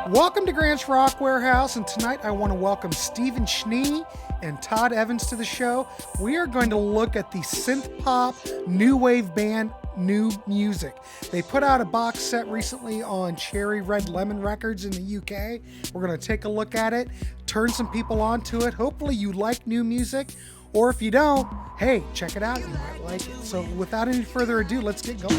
Welcome to Grant's Rock Warehouse, and tonight I want to welcome Stephen Schnee and Todd Evans to the show. We are going to look at the synth pop new wave band New Music. They put out a box set recently on Cherry Red Lemon Records in the UK. We're going to take a look at it, turn some people onto it. Hopefully you like New Music, or if you don't, hey, check it out. You might like it. So without any further ado, let's get going.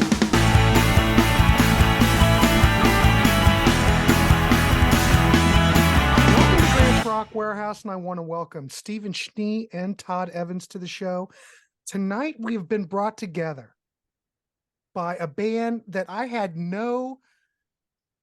Rock Warehouse, and I want to welcome Stephen Schnee and Todd Evans to the show. Tonight we have been brought together by a band that I had no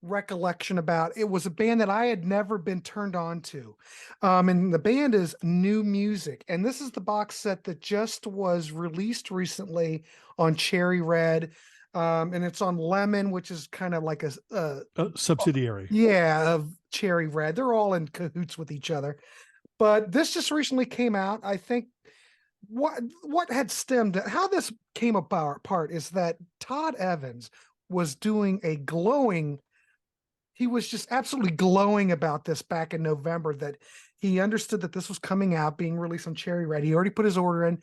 recollection about. It was a band that I had never been turned on to. And the band is New Music. And this is the box set that just was released recently on Cherry Red. And it's on Lemon, which is kind of like a subsidiary. Yeah, of Cherry Red. They're all in cahoots with each other. But this just recently came out. I think what had stemmed how this came apart is that Todd Evans was doing he was just absolutely glowing about this back in November, that he understood that this was coming out, being released on Cherry Red. He already put his order in,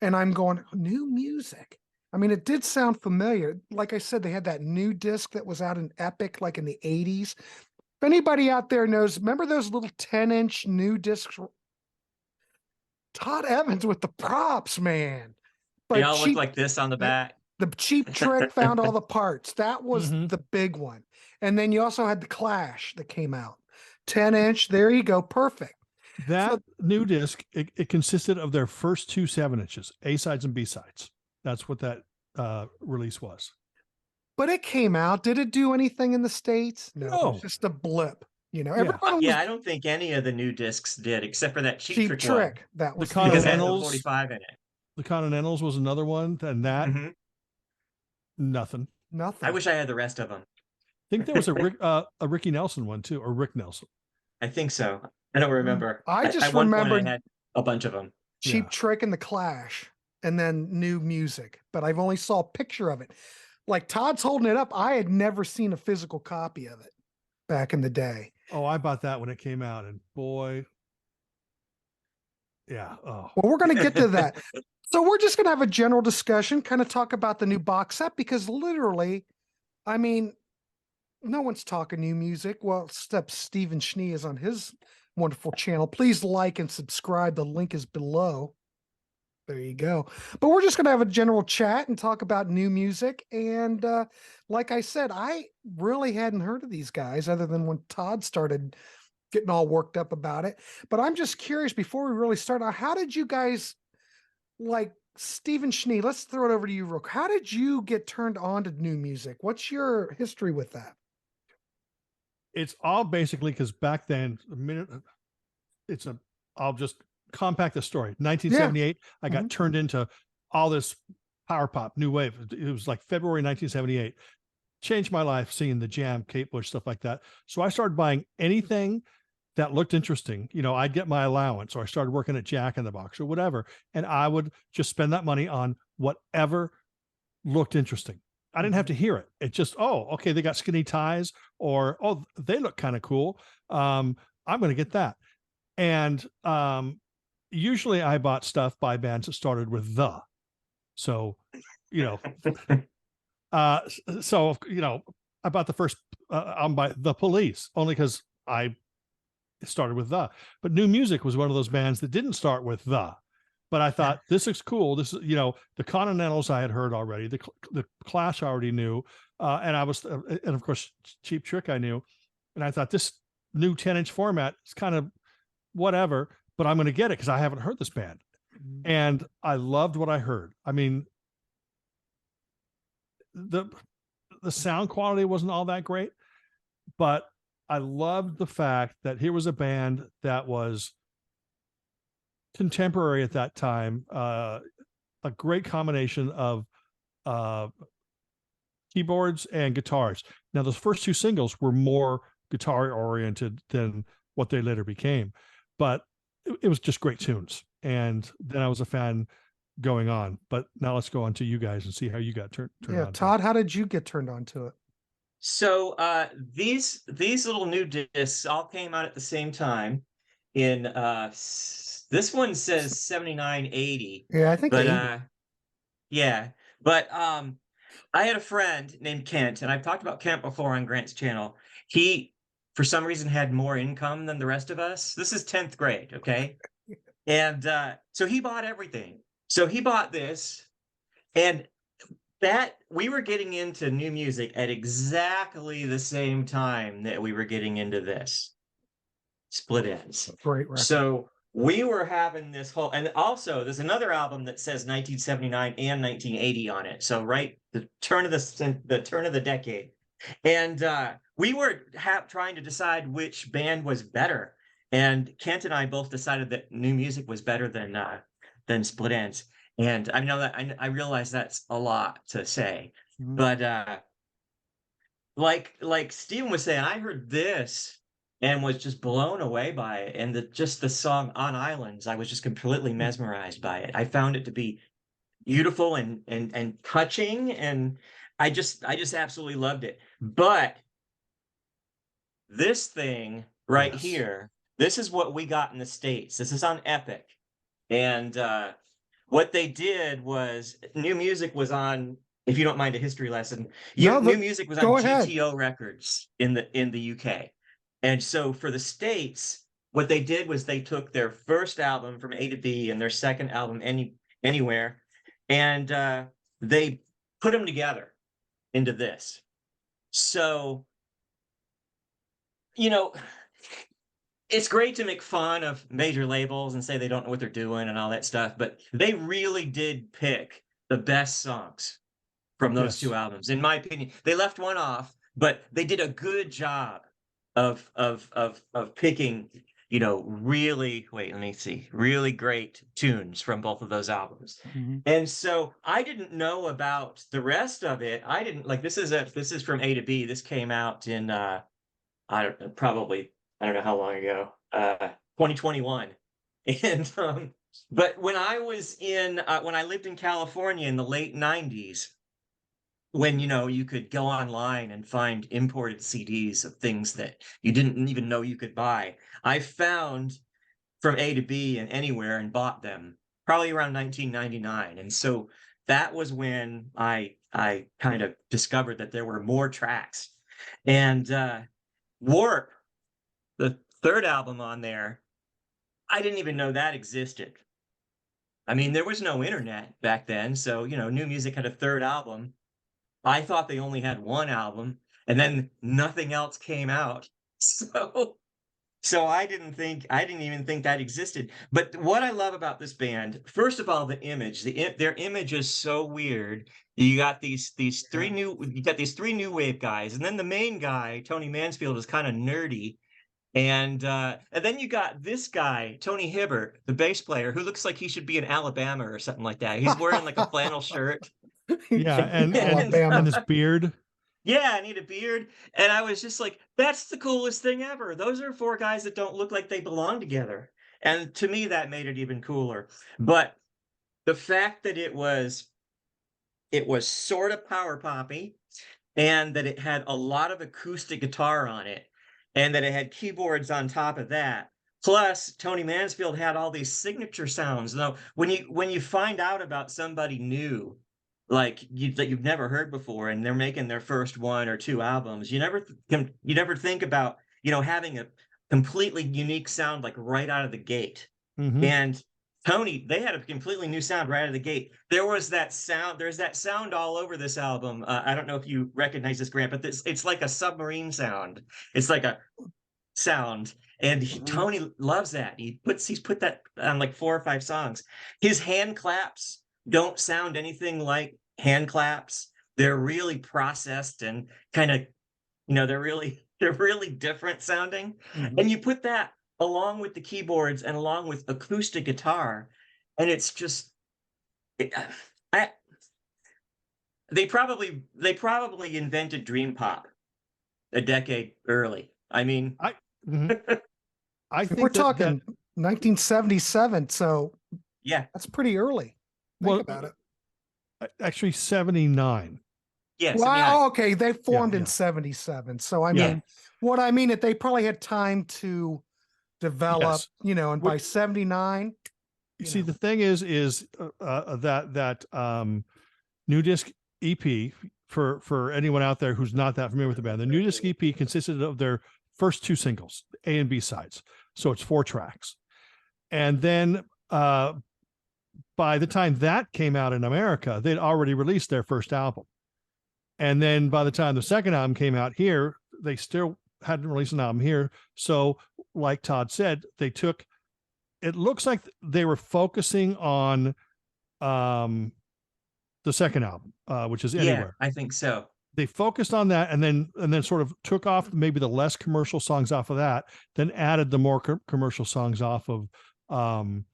and I'm going, New Music. I mean, it did sound familiar. Like I said, they had that new disc that was out in Epic, like in the 80s. If anybody out there knows, remember those little 10-inch new discs? Todd Evans with the props, man. They all look like this on the back. The Cheap Trick found all the parts. That was the big one. And then you also had the Clash that came out. 10-inch, there you go, perfect. That new disc, it consisted of their first two 7-inches, A-sides and B-sides. That's what that release was. But it came out. Did it do anything in the States? No. It was just a blip. You know, I don't think any of the new discs did, except for that Cheap Trick one. That was the Continentals. 45 in it. The Continentals was another one, and that nothing. I wish I had the rest of them. I think there was a Ricky Nelson one too, or Rick Nelson. I think so. I don't remember. I just remember I had a bunch of them. Cheap Trick and the Clash, and then New Music. But I've only saw a picture of it. Like Todd's holding it up. I had never seen a physical copy of it back in the day. Oh, I bought that when it came out, and boy, yeah. Oh, well, we're going to get to that. So we're just going to have a general discussion, kind of talk about the new box set, because literally, I mean, no one's talking New Music. Well, except Stephen Schnee is on his wonderful channel. Please like and subscribe. The link is below. There you go. But we're just going to have a general chat and talk about New Music. And like I said, I really hadn't heard of these guys other than when Todd started getting all worked up about it. But I'm just curious, before we really start, how did you guys, like Stephen Schnee, let's throw it over to you real quick. How did you get turned on to New Music? What's your history with that? It's all basically because back then, I'll just compact the story. 1978, I got turned into all this power pop, new wave. It was like February 1978. Changed my life seeing the Jam, Kate Bush, stuff like that. So I started buying anything that looked interesting. You know, I'd get my allowance, or I started working at Jack in the Box or whatever, and I would just spend that money on whatever looked interesting. I didn't have to hear it. It just, okay, they got skinny ties, or, they look kind of cool. I'm going to get that. And usually I bought stuff by bands that started with the. So, I bought the first album by The Police only because I started with the. But New Music was one of those bands that didn't start with the. But I thought, this is cool. This is, the Continentals I had heard already. The Clash I already knew. And of course, Cheap Trick I knew. And I thought, this new 10-inch format is kind of whatever, but I'm going to get it because I haven't heard this band. And I loved what I heard. I mean, the sound quality wasn't all that great, but I loved the fact that here was a band that was contemporary at that time, a great combination of keyboards and guitars. Now, those first two singles were more guitar oriented than what they later became, but it was just great tunes. And then I was a fan going on. But now let's go on to you guys and see how you got turned on. Todd, how did you get turned on to it? So these little new discs all came out at the same time. In this one says 79, 80, Yeah, I think but 80. yeah, but I had a friend named Kent, and I've talked about Kent before on Grant's channel. He, for some reason, had more income than the rest of us. This is 10th grade, okay? And so he bought everything. So he bought this, and that we were getting into new music at exactly the same time that we were getting into this Split Ends. Great record. So we were having this whole, and also there's another album that says 1979 and 1980 on it. So right, the turn of the decade, and we were trying to decide which band was better. And Kent and I both decided that new music was better than Split Ends. And I know that I realize that's a lot to say, but like Steven was saying, I heard this and was just blown away by it. And just the song On Islands, I was just completely mesmerized by it. I found it to be beautiful and touching, and I just absolutely loved it. But this thing right here, this is what we got in the States. This is on Epic. And what they did was new music was on, if you don't mind a history lesson, new music was on GTO Records in the UK. And so for the States, what they did was they took their first album from A to B and their second album Anywhere, and they put them together into this. So, you know, it's great to make fun of major labels and say they don't know what they're doing and all that stuff, but they really did pick the best songs from those two albums. In my opinion, they left one off, but they did a good job of picking, you know, really great tunes from both of those albums. And so I didn't know about the rest of it. I didn't like, this is from A to B. This came out in I don't know how long ago, 2021. And but when I was when I lived in California in the late 90s, when, you know, you could go online and find imported CDs of things that you didn't even know you could buy, I found From A to B and Anywhere and bought them probably around 1999. And so that was when I kind of discovered that there were more tracks. And Warp, the third album on there, I didn't even know that existed. I mean, there was no internet back then. So, you know, new music had a third album. I thought they only had one album, and then nothing else came out. So I didn't even think that existed. But what I love about this band, first of all, the image, their image is so weird. You got these three new wave guys, and then the main guy, Tony Mansfield, is kind of nerdy. And then you got this guy, Tony Hibbert, the bass player, who looks like he should be in Alabama or something like that. He's wearing like a flannel shirt. Yeah, and his beard. Yeah, and he had a beard. And I was just like, that's the coolest thing ever. Those are four guys that don't look like they belong together. And to me, that made it even cooler. But the fact that it was sort of power poppy, and that it had a lot of acoustic guitar on it, and that it had keyboards on top of that. Plus, Tony Mansfield had all these signature sounds. Though when you find out about somebody new, like that you've never heard before, and they're making their first one or two albums, you never think about, you know, having a completely unique sound like right out of the gate. And Tony, they had a completely new sound right out of the gate. There's that sound all over this album. I don't know if you recognize this, Grant, but it's like a submarine sound. It's like a sound. And Tony loves that. He's put that on like 4 or 5 songs. His hand claps don't sound anything like hand claps. They're really processed and kind of, you know, they're really different sounding. And you put that along with the keyboards and along with acoustic guitar, and it's just they probably invented dream pop a decade early. I mean, I think we're talking 1977, so yeah, that's pretty early. Think about it. Actually 79. Yes, I mean, Well, okay, they formed in yeah. 77. So I Yeah. mean, what I mean is they probably had time to develop, Yes. and by 79, You see, the thing is that new disc EP, for anyone out there who's not that familiar with the band, the new disc EP consisted of their first two singles, A and B sides. So it's 4 tracks. And then by the time that came out in America, they'd already released their first album. And then by the time the second album came out here, they still hadn't released an album here. So, like Todd said, it looks like they were focusing on the second album, which is Anywhere. I think so. They focused on that, and then sort of took off maybe the less commercial songs off of that, then added the more commercial songs off of From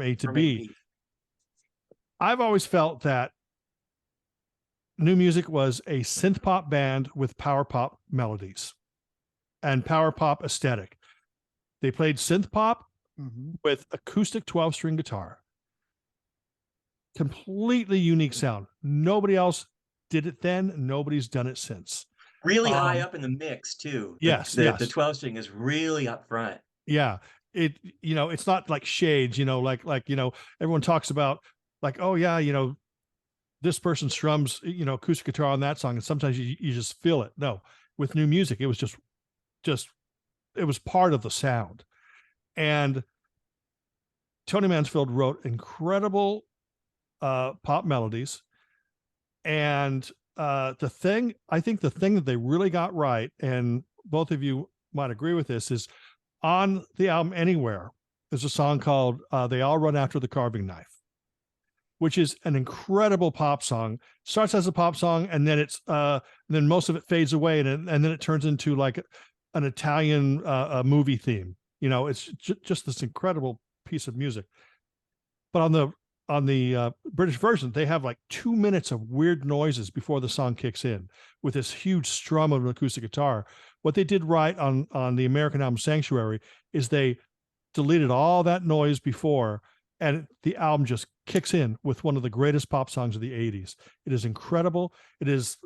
A to B. I've always felt that New Music was a synth pop band with power pop melodies and power pop aesthetic. They played synth pop with acoustic 12-string guitar. Completely unique sound. Nobody else did it then. Nobody's done it since. Really high up in the mix too. Yes, the 12-string is really up front. Yeah. It's not like shades, like everyone talks about like, oh yeah, this person strums, acoustic guitar on that song. And sometimes you just feel it. No, with New Music, it was just it was part of the sound. And Tony Mansfield wrote incredible pop melodies. And I think the thing that they really got right, and both of you might agree with this, is on the album Anywhere, there's a song called They All Run After the Carving Knife, which is an incredible pop song. Starts as a pop song, and then then most of it fades away, and then it turns into like an Italian movie theme. It's just this incredible piece of music. But on the British version, they have like 2 minutes of weird noises before the song kicks in with this huge strum of an acoustic guitar. What they did right on the American album Sanctuary is they deleted all that noise before, and the album just kicks in with one of the greatest pop songs of the 80s. It is incredible. There's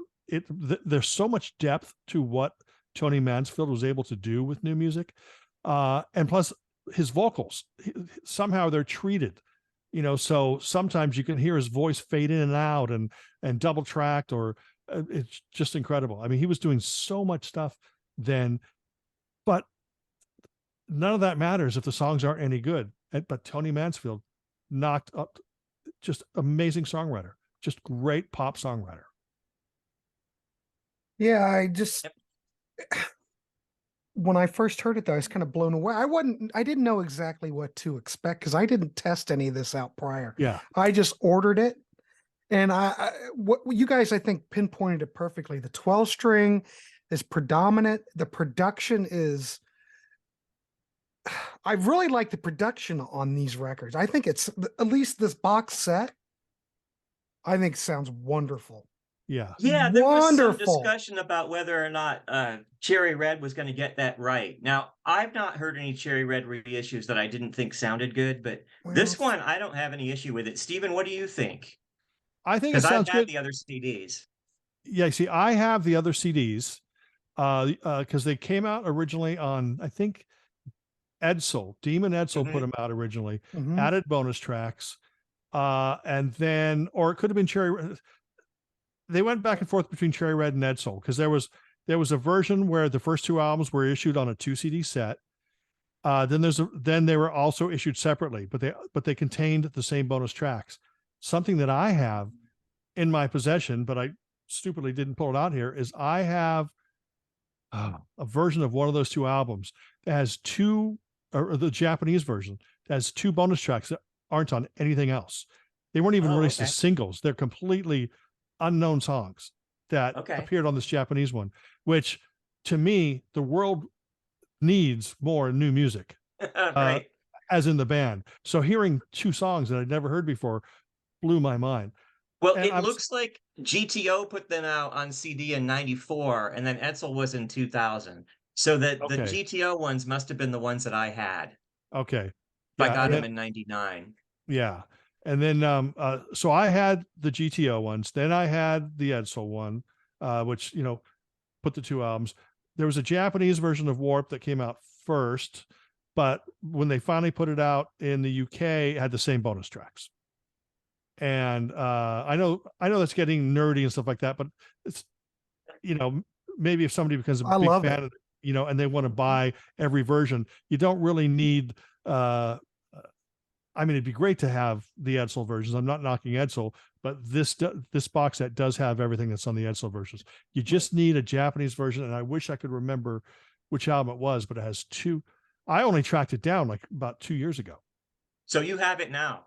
so much depth to what Tony Mansfield was able to do with New Music. And plus his vocals, somehow they're treated, so sometimes you can hear his voice fade in and out and double tracked, or it's just incredible. I mean, he was doing so much stuff then, but none of that matters if the songs aren't any good. But Tony Mansfield knocked up, just amazing songwriter, just great pop songwriter. Yeah, when I first heard it, though, I was kind of blown away. I didn't know exactly what to expect because I didn't test any of this out prior. Yeah. I just ordered it. And what you guys, I think, pinpointed it perfectly. The 12-string is predominant. The production is, I really like the production on these records. I think it's, at least this box set, I think sounds wonderful. Yeah. Yeah, there was some discussion about whether or not Cherry Red was going to get that right. Now, I've not heard any Cherry Red reissues that I didn't think sounded good, but this one, I don't have any issue with it. Stephen, what do you think? I think it sounds good. I've had the other CDs. Yeah, see, I have the other CDs because they came out originally on, I think, Edsel. Demon Edsel put them out originally, added bonus tracks, and then, or it could have been Cherry Red. They went back and forth between Cherry Red and Edsel because there was a version where the first 2 albums were issued on a 2 CD set. Then they were also issued separately, but they contained the same bonus tracks. Something that I have in my possession, but I stupidly didn't pull it out here, is I have a version of one of those 2 albums that has or the Japanese version that has 2 bonus tracks that aren't on anything else. They weren't even released as singles. They're completely unknown songs that appeared on this Japanese one, which to me, the world needs more New Music, right. As in the band. So hearing 2 songs that I'd never heard before blew my mind. Well, it looks like GTO put them out on CD in 94, and then Edsel was in 2000. So the GTO ones must have been the ones that I had. Okay. I got them in 99. Yeah. And then, so I had the GTO ones. Then I had the Edsel one, which, you know, put the two albums. There was a Japanese version of Warp that came out first, but when they finally put it out in the UK, it had the same bonus tracks. And I know that's getting nerdy and stuff like that, but it's, you know, maybe if somebody becomes a I big love fan of, you know, and they want to buy every version, you don't really need I mean, it'd be great to have the Edsel versions. I'm not knocking Edsel, but this box set does have everything that's on the Edsel versions. You just need a Japanese version, and I wish I could remember which album it was, but it has two. I only tracked it down like about 2 years ago. So you have it now.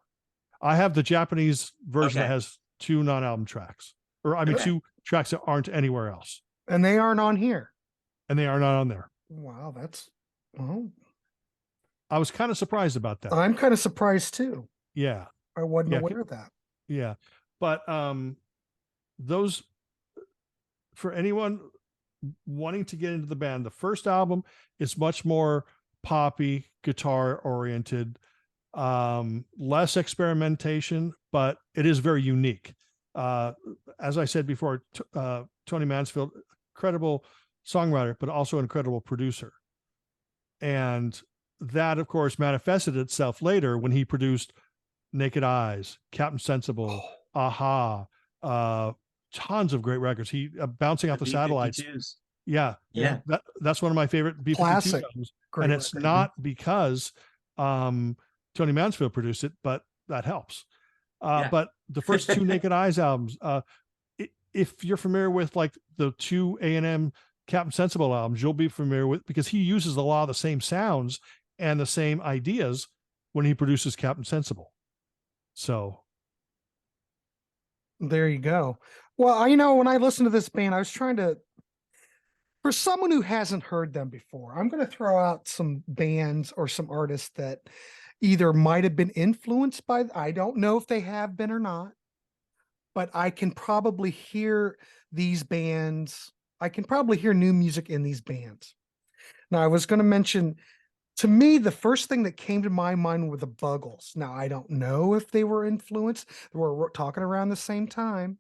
I have the Japanese version Okay. that has two non-album tracks, or I mean, Okay. two tracks that aren't anywhere else, And they aren't on here. and they are not on there. Wow, that's well. I was kind of surprised about that. I'm kind of surprised too. Yeah. I wasn't Yeah, aware of that. Yeah. But those, for anyone wanting to get into the band, the first album is much more poppy, guitar oriented, less experimentation, but it is very unique. As I said before, Tony Mansfield, incredible songwriter, but also an incredible producer. And that, of course, manifested itself later when he produced Naked Eyes, Captain Sensible, Aha, tons of great records. He Bouncing Off the Satellites. Yeah. Yeah. That's one of my favorite B-52 Classic. albums. Great And it's record. not because Tony Mansfield produced it, but that helps. Yeah. But the first two Naked Eyes albums, if you're familiar with like the two A&M Captain Sensible albums, you'll be familiar with, because he uses a lot of the same sounds and the same ideas when he produces Captain Sensible. So There you go. Well, you know, when I listened to this band, I was trying to, for someone who hasn't heard them before, I'm going to throw out some bands or some artists that either might have been influenced by, I don't know if they have been or not, but I can probably hear these bands. I can probably hear new music in these bands. Now, I was going to mention, to me, the first thing that came to my mind were the Buggles. Now, I don't know if they were influenced. We're talking around the same time.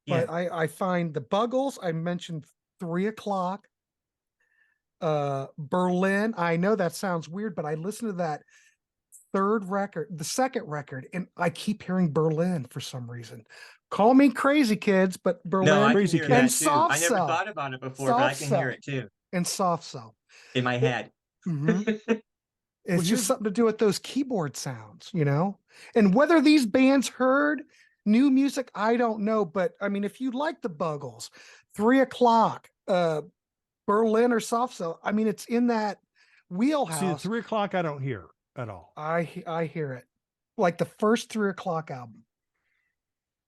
Yeah. But I find the Buggles, I mentioned 3 o'clock. Berlin, I know that sounds weird, but I listened to that the second record, and I keep hearing Berlin for some reason. Call me crazy, kids, but Berlin No, I can Crazy hear Kid. that and too. Soft I never Cell. thought about it before, but I Soft can hear Cell. it too and Soft Cell. in my head. It's here's- just something to do with those keyboard sounds, you know? And whether these bands heard new music, I don't know. But I mean, if you like the Buggles, 3 o'clock, Berlin or Soft Cell, I mean, it's in that wheelhouse. See, 3 o'clock I don't hear at all. I hear it. Like the first 3 o'clock album.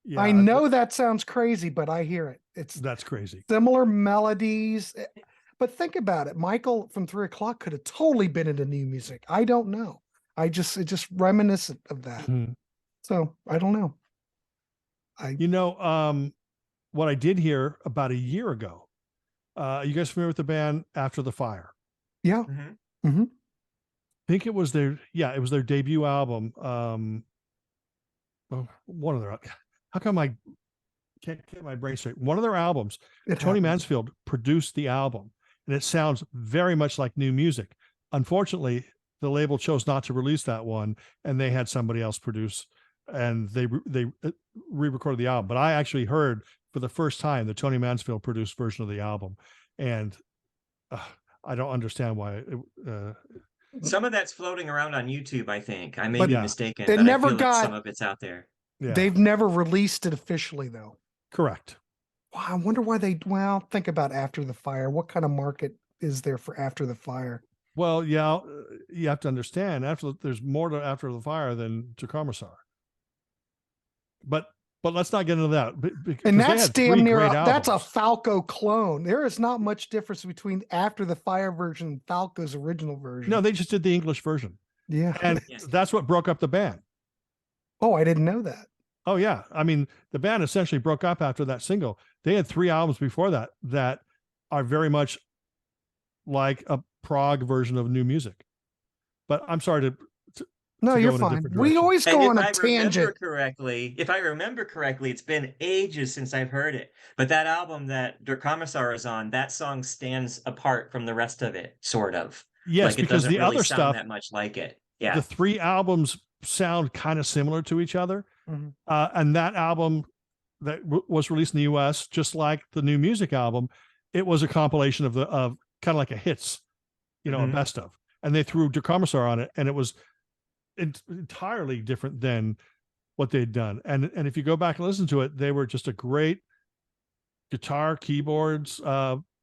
Yeah, I know that sounds crazy, but I hear it. It's that's crazy. similar melodies. But think about it. Michael from 3 o'clock could have totally been into new music. I don't know. It's just reminiscent of that. Mhm. So I don't know. You know, what I did hear about a year ago, you guys familiar with the band After the Fire? Yeah. Mhm. I think it was their debut album. Well, one of their, how come I can't get my brain straight? One of their albums, It Tony happens. Mansfield produced the album, and it sounds very much like new music. Unfortunately, the label chose not to release that one, and they had somebody else produce, and they re-recorded the album. But I actually heard for the first time the Tony Mansfield produced version of the album, and I don't understand why. Some of that's floating around on YouTube, I think. I may But be yeah, mistaken, it but never I feel like got- some of it's out there. Yeah, They've never released it officially, though. correct. Wow, I wonder why well, think about After the Fire. What kind of market is there for After the Fire? Well, yeah, you have to understand there's more to After the Fire than to Commissar. But let's not get into that. And they that's had 3 damn near, great that's a albums. Falco clone. There is not much difference between After the Fire version and Falco's original version. No, they just did the English version, Yeah. and Yes. that's what broke up the band. Oh, I didn't know that. Oh yeah, I mean the band essentially broke up after that single. They had 3 albums before that are very much like a prog version of new music. But I'm sorry to No, to you're go in a fine. different We direction. always And go if on I a tangent. if I remember correctly, it's been ages since I've heard it. But that album that Der Kommissar is on, that song stands apart from the rest of it, sort of. Yes, Like it because doesn't the really other sound stuff, that much like it. the Yeah. 3 albums sound kind of similar to each other. Mhm. And that album that was released in the US, just like the new Musik album, it was a compilation of kind of like a hits, a best of. And they threw Der Kommissar on it, and it was entirely different than what they'd done. And if you go back and listen to it, they were just a great guitar, keyboards,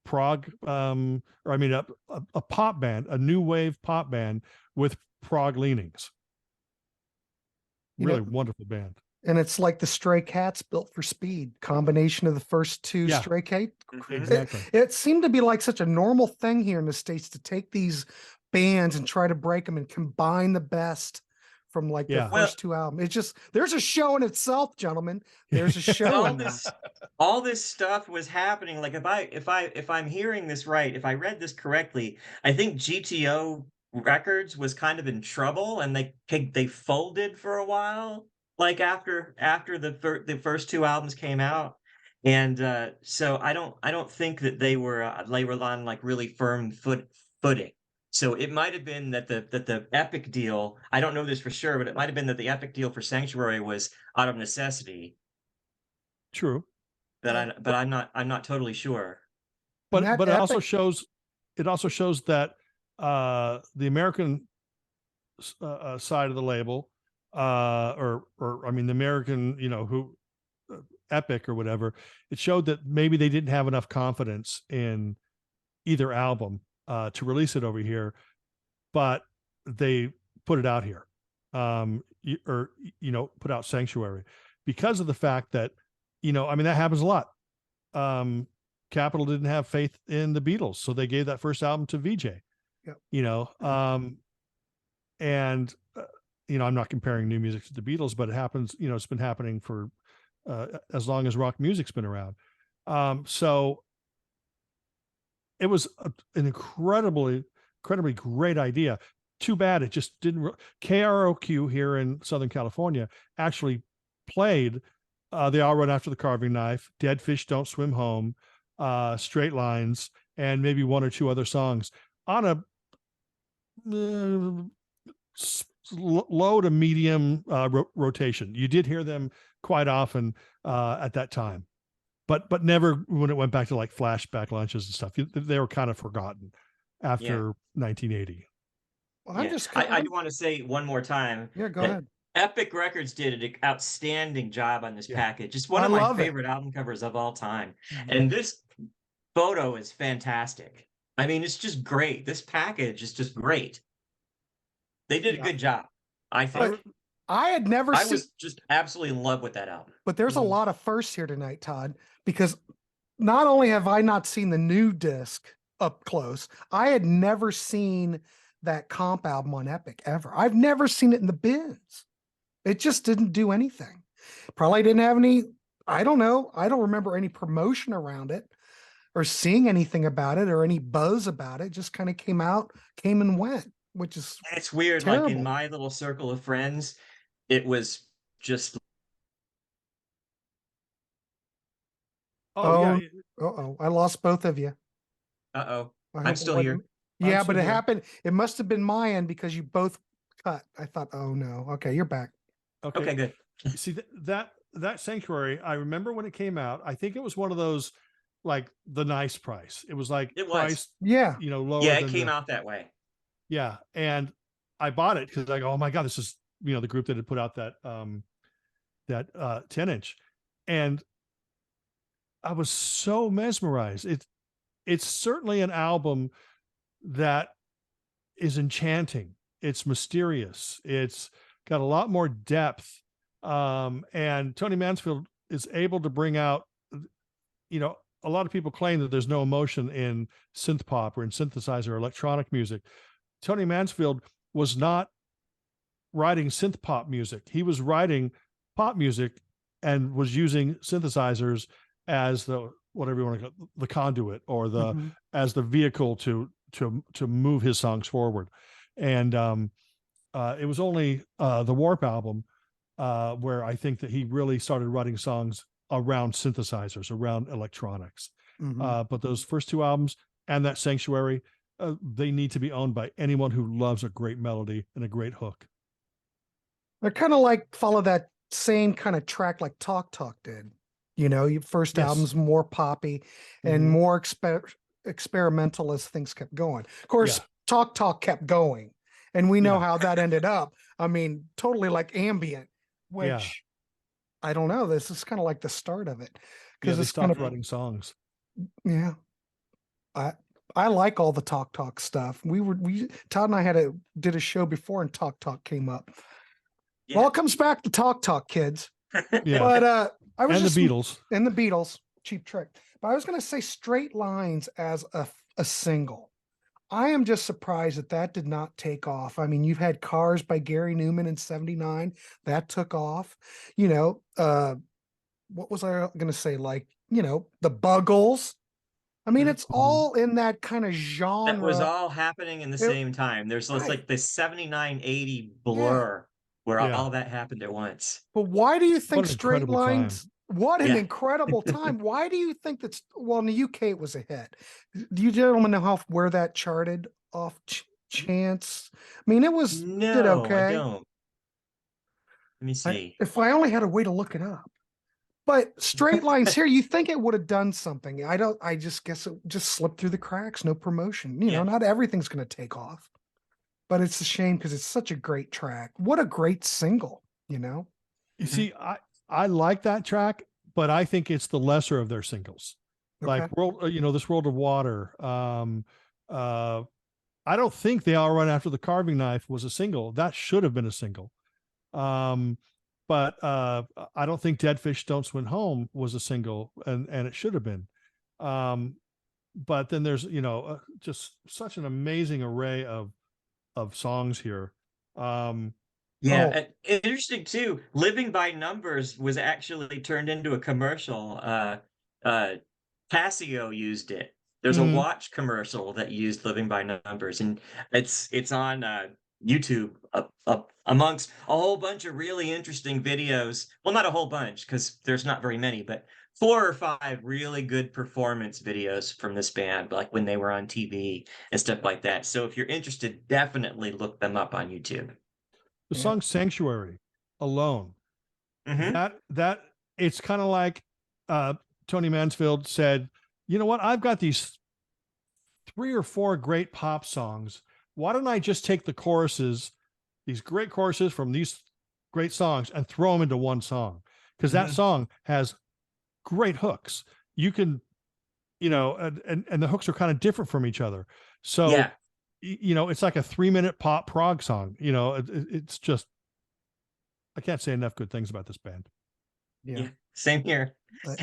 prog, a pop band, a new wave pop band with prog leanings. Really wonderful band. And it's like the Stray Cats built for speed, combination of the first 2 Stray Cats. Exactly. It seemed to be like such a normal thing here in the States to take these bands and try to break them and combine the best from like the first 2 albums. It's just, there's a show in itself, gentlemen. There's a show in that. All this stuff was happening. Like if I'm hearing this right, if I read this correctly, I think GTO Records was kind of in trouble, and they folded for a while, like after the first 2 albums came out. And so I don't think that they were on like really firm footing. So it might have been that the Epic deal, I don't know this for sure, but it might have been that the Epic deal for Sanctuary was out of necessity. True. But I'm not totally sure. But it also shows that the American side of the label, or I mean the American, who Epic or whatever, it showed that maybe they didn't have enough confidence in either album to release it over here, but they put it out here, put out Sanctuary, because of the fact that, that happens a lot. Capitol didn't have faith in the Beatles, so they gave that first album to VJ. Yep. And I'm not comparing new music to the Beatles, but it happens. It's been happening for as long as rock music's been around. So it was an incredibly great idea. Too bad it just didn't. KROQ here in Southern California actually played They All Run After the Carving Knife, Dead Fish Don't Swim Home, Straight Lines, and maybe 1 or 2 other songs on a low to medium rotation. You did hear them quite often at that time, but never when it went back to like flashback lunches and stuff. They were kind of forgotten after 1980. Well, I do want to say one more time. Yeah, go ahead. Epic Records did an outstanding job on this package. It's one of my favorite album covers of all time. And this photo is fantastic. I mean, it's just great. This package is just great. They did a good job, I think. I was just absolutely in love with that album. But there's a lot of firsts here tonight, Todd, because not only have I not seen the new disc up close, I had never seen that comp album on Epic ever. I've never seen it in the bins. It just didn't do anything. Probably didn't have any, I don't know. I don't remember any promotion around it or seeing anything about it or any buzz about it. Just kind of came and went, which is it's weird. terrible. Like in my little circle of friends, it was just. I lost both of you. I'm still here. Yeah, but it happened. It must have been my end because you both cut. I thought, oh no. Okay, you're back. Okay, good. See that Sanctuary, I remember when it came out. I think it was one of those, like the nice price. It was like priced, lower. Yeah, it came out that way. Yeah, and I bought it because I go, oh my god, this is the group that had put out that 10-inch, and I was so mesmerized. It's certainly an album that is enchanting. It's mysterious. It's got a lot more depth. And Tony Mansfield is able to bring out, a lot of people claim that there's no emotion in synth pop or in synthesizer or electronic music. Tony Mansfield was not writing synth pop music. He was writing pop music and was using synthesizers as the, whatever you want to call it, the conduit or as the vehicle to move his songs forward. And it was only the Warp album where I think that he really started writing songs around synthesizers, around electronics. But those first two albums and that Sanctuary, they need to be owned by anyone who loves a great melody and a great hook. They're kind of like follow that same kind of track like Talk Talk did. You know, your first album's more poppy and more experimental as things kept going. Of course, Talk Talk kept going, and we know how that ended up. I mean, totally like ambient, which I don't know. This is kind of like the start of it because it's kind of writing songs. Yeah, I like all the Talk Talk stuff. Todd and I did a show before, and Talk Talk came up. Yeah. Well, it comes back to Talk Talk, kids. But I was the Beatles. And the Beatles, Cheap Trick. But I was going to say Straight Lines as a single. I am just surprised that did not take off. I mean, you've had Cars by Gary Newman in '79. That took off. You know, what was I going to say? Like, you know, the Buggles. I mean, it's all in that kind of genre. That was all happening in the same time. There's like this 79-80 blur. Where all that happened at once. But why do you think Straight Lines? What an incredible time! Why do you think that's? Well, in the UK it was a hit. Do you gentlemen know where that charted off chance? I mean, it was did okay. I don't. Let me see. If I only had a way to look it up. But Straight Lines here, you think it would have done something? I don't. I just guess it just slipped through the cracks. No promotion. You know, not everything's going to take off. But it's a shame because it's such a great track. What a great single, you know? You see, I like that track, but I think it's the lesser of their singles. Okay. Like this World of Water. I don't think They All Run After the Carving Knife was a single. That should have been a single. But I don't think Dead Fish Don't Swim Home was a single, and it should have been. But then there's, just such an amazing array of songs here. Interesting too. Living by Numbers was actually turned into a commercial. Casio used it. There's a watch commercial that used Living by Numbers, and it's on YouTube amongst a whole bunch of really interesting videos. Well, not a whole bunch because there's not very many, but 4 or 5 really good performance videos from this band, like when they were on TV and stuff like that. So if you're interested, definitely look them up on YouTube. The song Sanctuary alone, that it's kind of like Tony Mansfield said, you know what? I've got these 3 or 4 great pop songs. Why don't I just take the choruses, these great choruses from these great songs, and throw them into one song? Because that song has great hooks. You can, and the hooks are kind of different from each other. So, it's like a 3-minute pop prog song. It's just, I can't say enough good things about this band. Yeah, same here.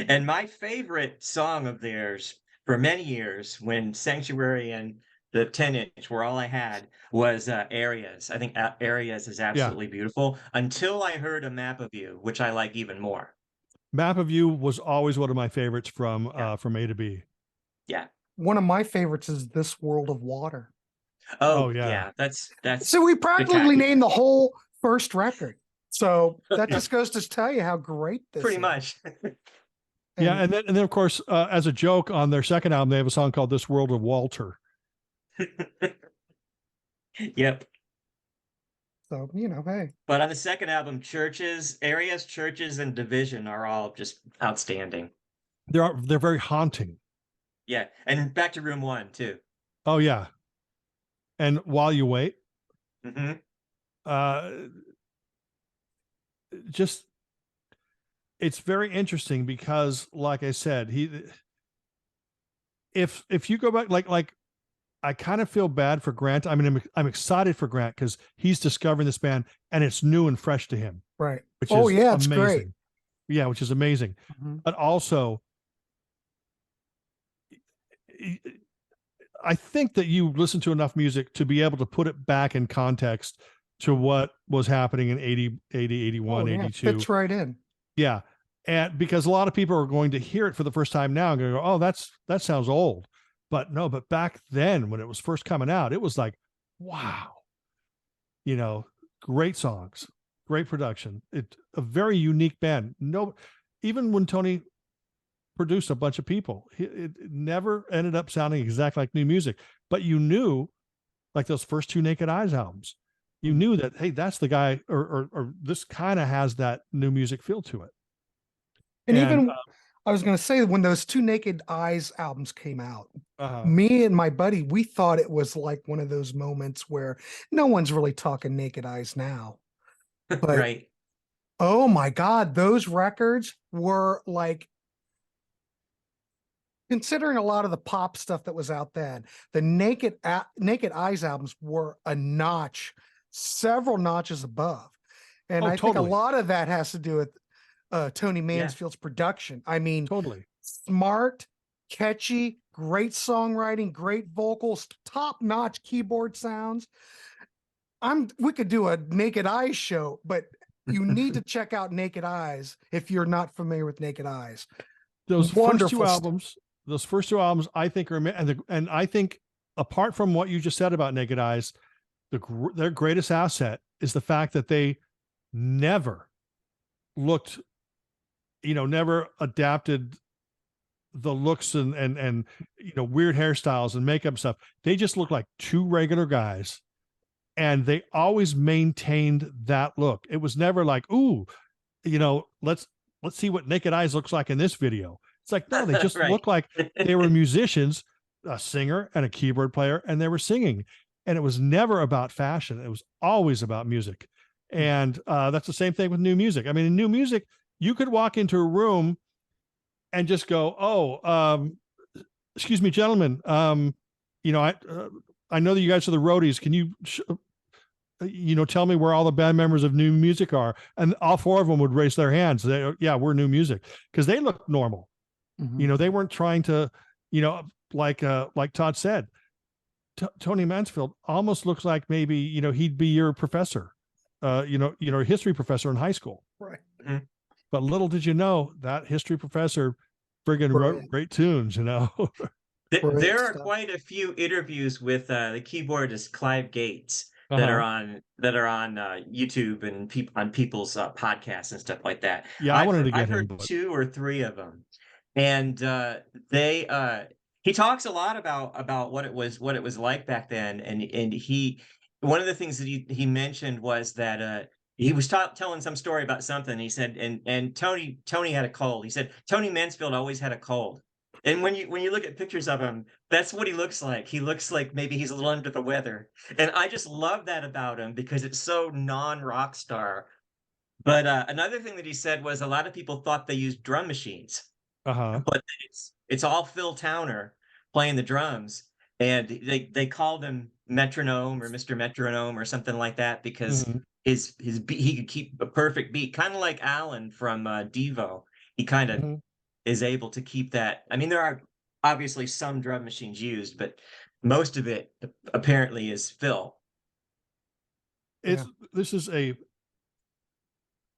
And my favorite song of theirs for many years, when Sanctuary and the 10-inch were all I had, was Areas. I think Areas is absolutely beautiful until I heard A Map of You, which I like even more. Map of You was always one of my favorites from A to B. Yeah. One of my favorites is This World of Water. Oh yeah. That's so we practically named the whole first record. So that just goes to tell you how great this pretty is. Much. And then of course, as a joke on their second album, they have a song called This World of Walter. Yep. So, hey. But on the second album, Areas, Churches, and Division are all just outstanding. They're very haunting. Yeah. And Back to Room 1 too. Oh yeah. And While You Wait. Just, it's very interesting because, like I said, if you go back, like I kind of feel bad for Grant. I mean, I'm excited for Grant because he's discovering this band and it's new and fresh to him. Right. Which is it's amazing. Great. Yeah, which is amazing. But also, I think that you listen to enough music to be able to put it back in context to what was happening in 80, 81, 82. Fits right in. Yeah. And because a lot of people are going to hear it for the first time now and go, oh, that sounds old. But no, but back then when it was first coming out, it was like, wow. great songs, great production. A very unique band. No, even when Tony produced a bunch of people, it never ended up sounding exactly like new music. But you knew, like those first two Naked Eyes albums, you knew that, hey, that's the guy, or this kind of has that new music feel to it. And even I was going to say, when those two Naked Eyes albums came out, me and my buddy, we thought it was like one of those moments where no one's really talking Naked Eyes now. But right. Oh my God, those records were like, considering a lot of the pop stuff that was out then, the Naked Eyes albums were a notch, several notches above. And I think a lot of that has to do with Tony Mansfield's production. I mean, smart, catchy, great songwriting, great vocals, top-notch keyboard sounds. We could do a Naked Eyes show, but you need to check out Naked Eyes if you're not familiar with Naked Eyes. Those first two albums, I think are, and I think apart from what you just said about Naked Eyes, their greatest asset is the fact that they never looked, never adapted the looks and weird hairstyles and makeup stuff. They just looked like two regular guys, and they always maintained that look. It was never like, ooh, let's see what Naked Eyes looks like in this video. It's like, no, they just look like they were musicians, a singer and a keyboard player, and they were singing. And it was never about fashion. It was always about music. And that's the same thing with new music. I mean, in new music, you could walk into a room and just go, excuse me, gentlemen. I know that you guys are the roadies. Can you, tell me where all the band members of new music are? And all four of them would raise their hands. Yeah, we're new music, because they look normal. They weren't trying to, like Todd said, Tony Mansfield almost looks like maybe, he'd be your professor, history professor in high school. Right. But little did you know that history professor friggin' wrote great tunes, There are quite a few interviews with the keyboardist Clive Gates that are on YouTube and on people's podcasts and stuff like that. Yeah, I've heard 2 or 3 of them, and he talks a lot about what it was like back then, and one of the things that he mentioned was that he was telling some story about something. He said, and Tony had a cold. He said Tony Mansfield always had a cold. And when you look at pictures of him, that's what he looks like. He looks like maybe he's a little under the weather. And I just love that about him, because it's so non-rock star. But another thing that he said was a lot of people thought they used drum machines. But it's all Phil Towner playing the drums. And they called him Metronome or Mr. Metronome or something like that, because his beat, he could keep a perfect beat, kind of like Alan from Devo. He kind of is able to keep that. I mean, there are obviously some drum machines used, but most of it apparently is Phil. This is a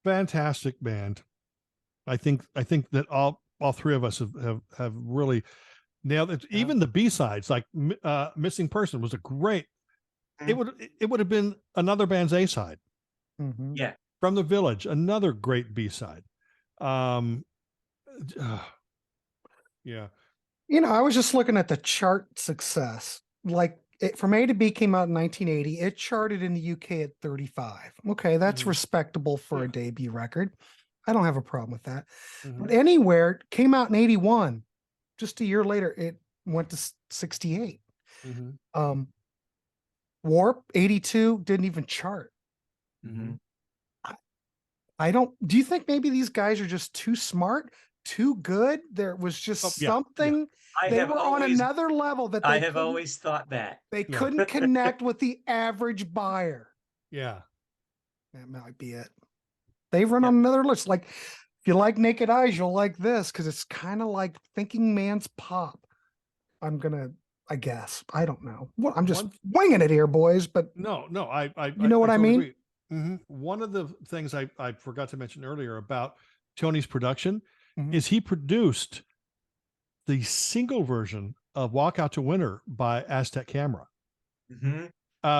fantastic band. I think that all three of us have really nailed it. Even the B-sides, like Missing Person, was a great. It would have been another band's A-side. Yeah, From the Village, another great B-side. Yeah. I was just looking at the chart success. Like, From A to B came out in 1980. It charted in the UK at 35. Okay, that's respectable for a debut record. I don't have a problem with that. But Anywhere came out in 81. Just a year later, it went to 68. Warp 82 didn't even chart. Do you think maybe these guys are just too smart, too good? There was just something. They were on another level that I have always thought that they couldn't connect with the average buyer. Yeah, that might be it. They run on another list. Like, if you like Naked Eyes, you'll like this, because it's kind of like Thinking Man's pop. I guess. I don't know. Well, I'm just winging it here, boys. But no, I you know what I mean? One of the things I forgot to mention earlier about Tony's production is he produced the single version of Walk Out to Winter by Aztec Camera,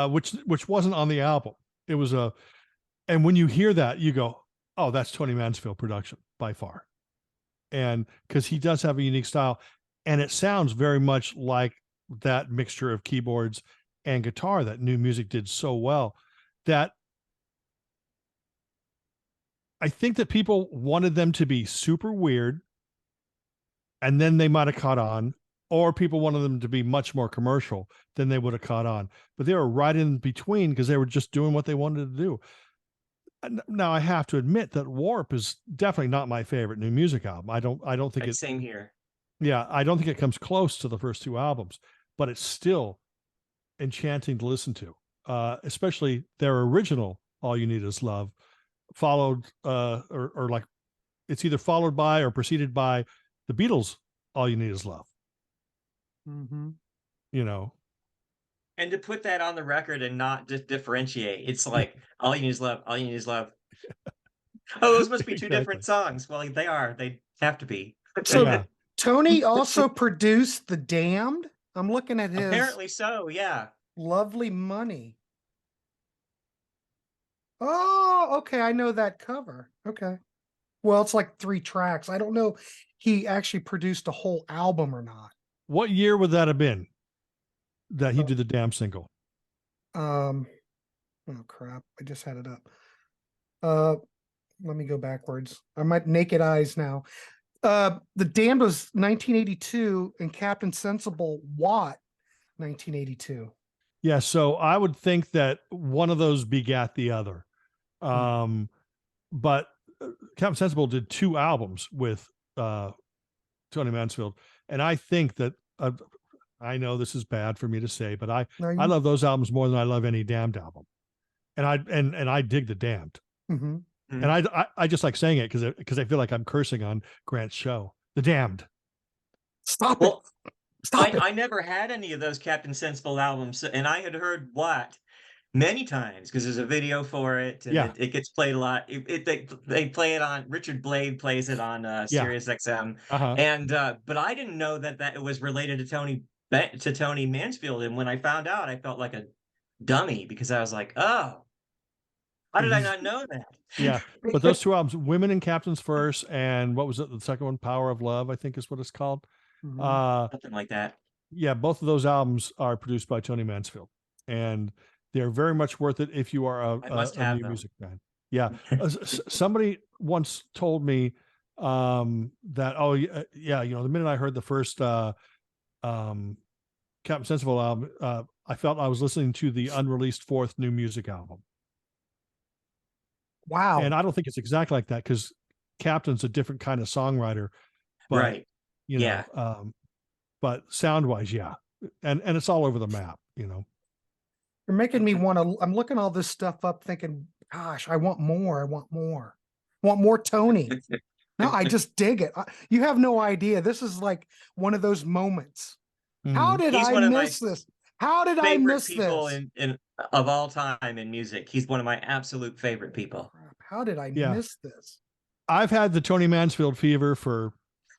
which wasn't on the album. It was And when you hear that, you go, oh, that's Tony Mansfield production by far. And because he does have a unique style, and it sounds very much like that mixture of keyboards and guitar that New Music did so well, that I think that people wanted them to be super weird, and then they might have caught on, or people wanted them to be much more commercial than they would have caught on. But they were right in between because they were just doing what they wanted to do. Now I have to admit that Warp is definitely not my favorite New Music album. I don't think it's same here. Yeah, I don't think it comes close to the first two albums, but it's still enchanting to listen to. Especially their original All You Need Is Love, followed or like it's either followed by or preceded by the Beatles' All You Need Is Love. Mm-hmm. You know. And to put that on the record and not just differentiate, it's like all you need is love, all you need is love. Oh, those must be two different songs. Well, they are. They have to be. So Yeah. Tony also produced The Damned. I'm looking at his Apparently so, yeah. Lovely Money. Oh, okay. I know that cover. Okay. Well, it's like 3 tracks. I don't know he actually produced a whole album or not. What year would that have been that he did the Damn single? Oh crap. I just had it up. Let me go backwards. I'm at Naked Eyes now. The Damned was 1982 and Captain Sensible Watt 1982. Yeah, so I would think that one of those begat the other. But Captain Sensible did 2 albums with Tony Mansfield, and I think that I know this is bad for me to say, but I love those albums more than I love any Damned album, and I dig the Damned, and I just like saying it because I feel like I'm cursing on Grant's show. The Damned. Stop it. Stop it. I never had any of those Captain Sensible albums, and I had heard Watt many times because there's a video for it, and it gets played a lot. They play it on, Richard Blade plays it on Sirius XM, and but I didn't know that it was related to Tony Mansfield, and when I found out, I felt like a dummy because I was like, oh, how did I not know that? Yeah, but those 2 albums, Women and Captains First, and what was it? The second one, Power of Love, I think is what it's called. Something like that. Yeah, both of those albums are produced by Tony Mansfield, and they're very much worth it if you are a New Music fan. Yeah, somebody once told me that yeah, the minute I heard the first Captain Sensible album, I felt I was listening to the unreleased 4th New Music album. Wow. And I don't think it's exactly like that because Captain's a different kind of songwriter, but, right? But sound wise, yeah, and it's all over the map. You're making me want to. I'm looking all this stuff up, thinking, "Gosh, I want more. I want more. I want more Tony." No, I just dig it. You have no idea. This is like one of those moments. How did I miss this? How did I miss this? In of all time in music, he's one of my absolute favorite people. How did I miss this? I've had the Tony Mansfield fever for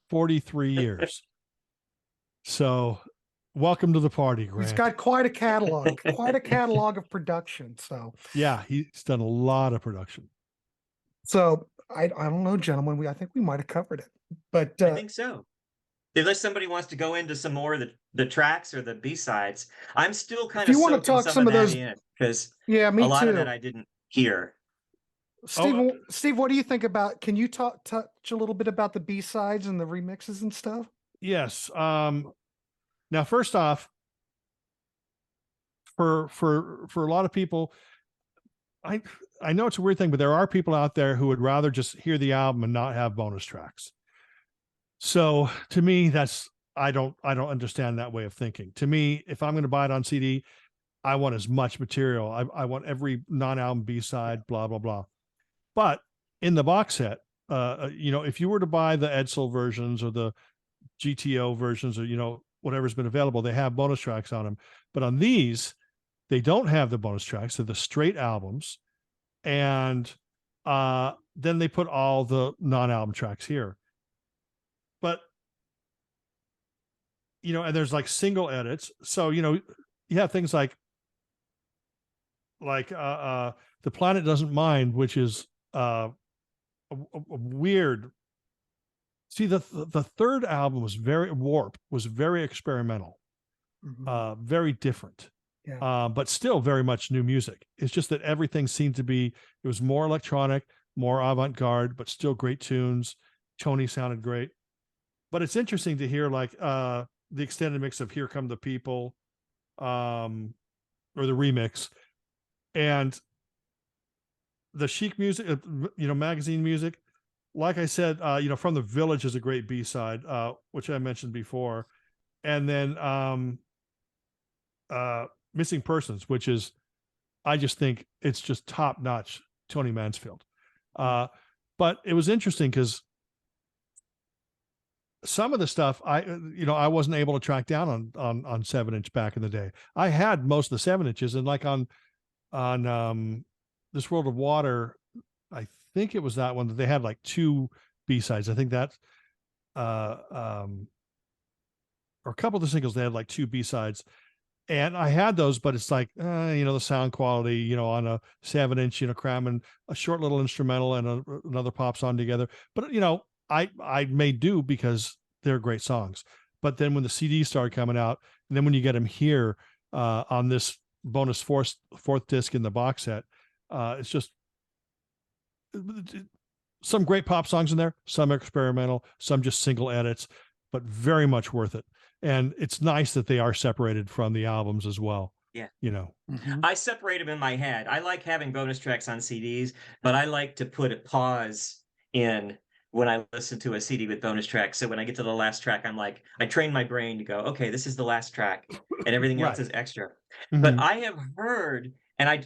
43 years. So welcome to the party, Grant. He's got quite a catalog, of production. So yeah, he's done a lot of production. So I don't know, gentlemen. I think we might have covered it, but I think so. Unless somebody wants to go into some more of the tracks or the B-sides, I'm still kind of. If you want to talk some of those, because me a lot of that I didn't hear. Steve, what do you think about? Can you touch a little bit about the B-sides and the remixes and stuff? Yes. Now, first off, for a lot of people, I know it's a weird thing, but there are people out there who would rather just hear the album and not have bonus tracks. So to me, I don't understand that way of thinking. To me, if I'm going to buy it on CD, I want as much material. I want every non-album B-side, blah, blah, blah. But in the box set, if you were to buy the Edsel versions or the GTO versions or, whatever's been available, they have bonus tracks on them. But on these, they don't have the bonus tracks. They're the straight albums. And then they put all the non-album tracks here. But, and there's like single edits. So, you have things like like The Planet Doesn't Mind, which is a weird. See, the third album was very experimental, very different, but still very much new music. It's just that everything seemed to be, it was more electronic, more avant-garde, but still great tunes. Tony sounded great. But it's interesting to hear like the extended mix of Here Come the People, or the remix, and the Chic music, magazine music. Like I said, From the Village is a great B-side, which I mentioned before. And then Missing Persons, which is, I just think it's just top-notch Tony Mansfield. But it was interesting because some of the stuff I wasn't able to track down on 7-inch back in the day. I had most of the 7-inches, and like on This World of Water, I think it was that one that they had like 2 B-sides. I think that or a couple of the singles, they had like 2 B-sides, and I had those, but it's like the sound quality, on a 7-inch, cramming a short little instrumental and another pop song together. But I made do because they're great songs. But then when the CDs started coming out, and then when you get them here on this bonus fourth disc in the box set, it's just some great pop songs in there, some experimental, some just single edits, but very much worth it. And it's nice that they are separated from the albums as well. Yeah. I separate them in my head. I like having bonus tracks on CDs, but I like to put a pause in when I listen to a CD with bonus tracks. So when I get to the last track, I'm like, I train my brain to go, okay, this is the last track, and everything else is extra. But I have heard, and I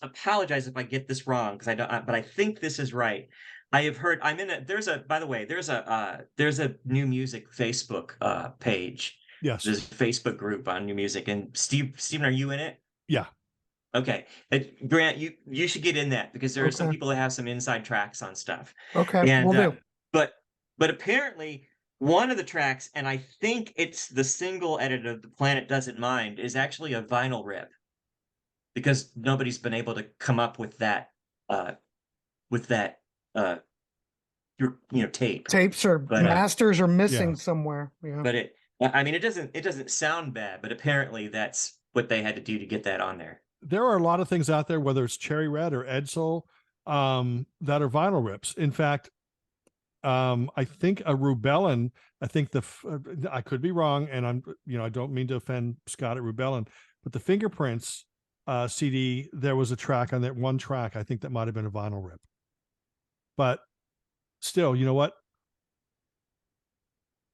apologize if I get this wrong, because I don't, but I think this is right. I have heard, there's a new music Facebook page. Yes. There's a Facebook group on new music. And Steven, are you in it? Yeah. Okay. Grant, you should get in that, because there are some people that have some inside tracks on stuff. Okay. And, we'll do. But apparently one of the tracks, and I think it's the single edit of The Planet Doesn't Mind, is actually a vinyl rip, because nobody's been able to come up with that tape. Tapes or masters are missing somewhere. Yeah. But it doesn't sound bad, but apparently that's what they had to do to get that on there. There are a lot of things out there, whether it's Cherry Red or Edsel, that are vinyl rips. In fact, I think a Rubellin, I could be wrong, and I don't mean to offend Scott at Rubellin, but the Fingerprints CD, there was a track on that one track, I think that might have been a vinyl rip. But still, you know what?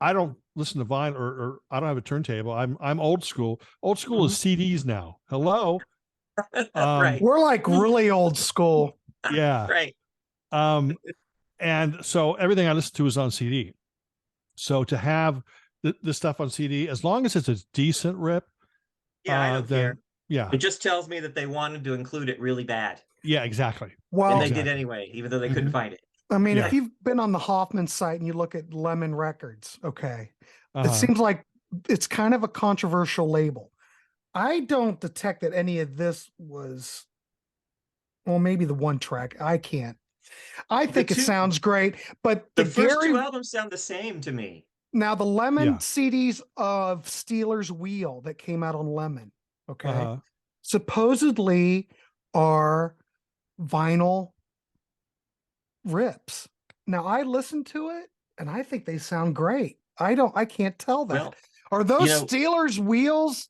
I don't listen to vinyl, or I don't have a turntable. I'm old school. Old school is CDs now. Hello. Right. We're like really old school. Yeah. Right. And so everything I listen to is on CD. So to have this stuff on CD, as long as it's a decent rip, I don't care. Yeah. It just tells me that they wanted to include it really bad. Yeah, exactly. Well, and they did anyway, even though they couldn't find it. I mean, if you've been on the Hoffman site and you look at Lemon Records, it seems like it's kind of a controversial label. I don't detect that any of this was, well, maybe the one track. I can't. I think it sounds great, but the first 2 albums sound the same to me. Now, the Lemon CDs of Steeler's Wheel that came out on Lemon, supposedly are vinyl rips. Now, I listened to it and I think they sound great. I can't tell that. Well, are those Steeler's Wheels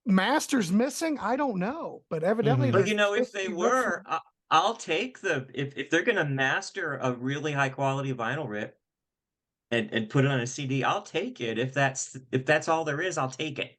masters missing? I don't know, but evidently, but if they were, I'll take if they're going to master a really high quality vinyl rip and put it on a CD, I'll take it. If that's all there is, I'll take it.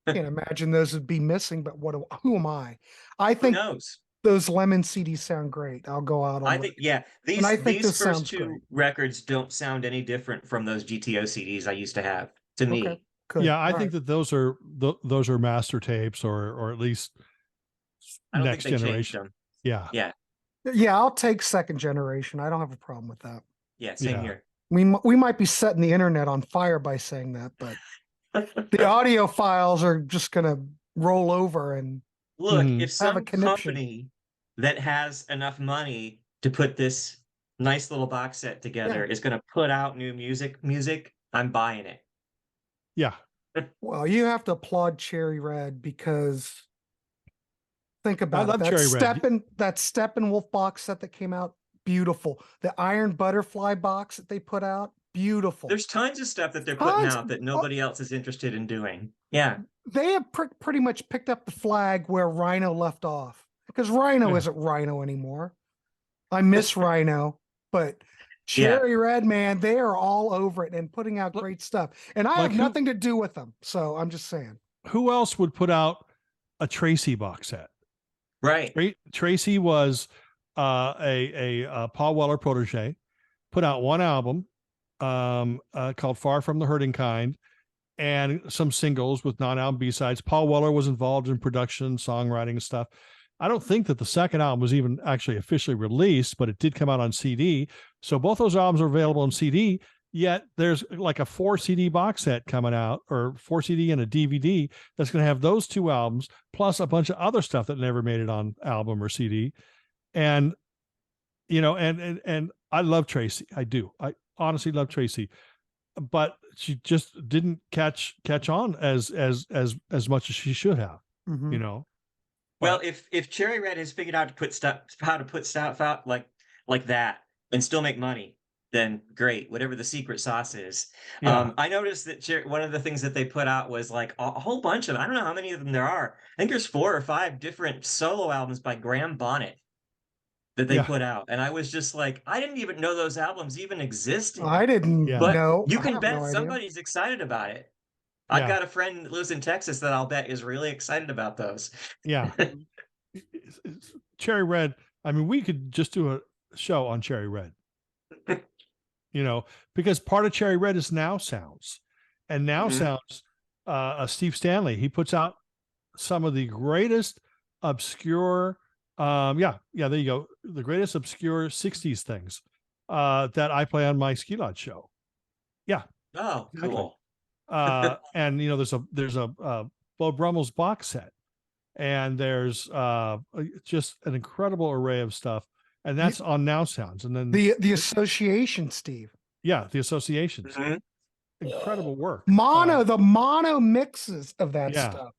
I can't imagine those would be missing, but who am I? I think who knows? Those Lemon CDs sound great. I'll go out on I think these first 2 records don't sound any different from those GTO CDs I used to have, to me. Good. Yeah, I think that those are master tapes, or at least next generation. Yeah. I'll take second generation. I don't have a problem with that. Yeah, same here. We might be setting the internet on fire by saying that, but the audio files are just gonna roll over and Look, Mhm. if have a some connection. company that has enough money to put this nice little box set together is going to put out new music, I'm buying it. Yeah. Well, you have to applaud Cherry Red because think I about it. love Cherry Red. That Steppenwolf box set that came out, beautiful. The Iron Butterfly box that they put out, beautiful. There's tons of stuff that they're putting Tons. out that nobody else is interested in doing. Yeah. They have pretty much picked up the flag where Rhino left off because Rhino Yeah. isn't Rhino anymore. I miss Rhino, but Yeah. Cherry Red, man, they are all over it and putting out great stuff. And I have nothing to do with them. So I'm just saying. Who else would put out a Tracy box set? Right. Tracy was a Paul Weller protege, put out one album called Far From the Hurting Kind, and some singles with non-album B-sides. Paul Weller was involved in production, songwriting, and stuff. I don't think that the second album was even actually officially released, but it did come out on CD. So both those albums are available on CD, yet there's like a 4 CD box set coming out, or 4 CD and a DVD that's going to have those 2 albums, plus a bunch of other stuff that never made it on album or CD. And, you know, and I love Tracy. I do. I honestly love Tracy, but she just didn't catch on as much as she should have, you know. Well, if Cherry Red has figured out how to put stuff out like that and still make money, then great. Whatever the secret sauce is. Yeah. I noticed that one of the things that they put out was like a whole bunch of, I don't know how many of them there are. I think there's 4 or 5 different solo albums by Graham Bonnet that they put out, and I was just like, I didn't even know those albums even existed. I didn't But know. you I can have bet no idea. somebody's excited about it. I've got a friend that lives in Texas that I'll bet is really excited about those. Yeah. Cherry Red. I mean, we could just do a show on Cherry Red, you know, because part of Cherry Red is Now Sounds, and Now Sounds, Steve Stanley, he puts out some of the greatest obscure, there you go. The greatest obscure 60s things, that I play on my Ski Lodge show. Yeah. Oh, cool. And you know, there's a Bo Brummel's box set, and there's just an incredible array of stuff, and that's on Now Sounds. And then the association, Steve. Yeah, the associations. Incredible work. The mono mixes of that stuff.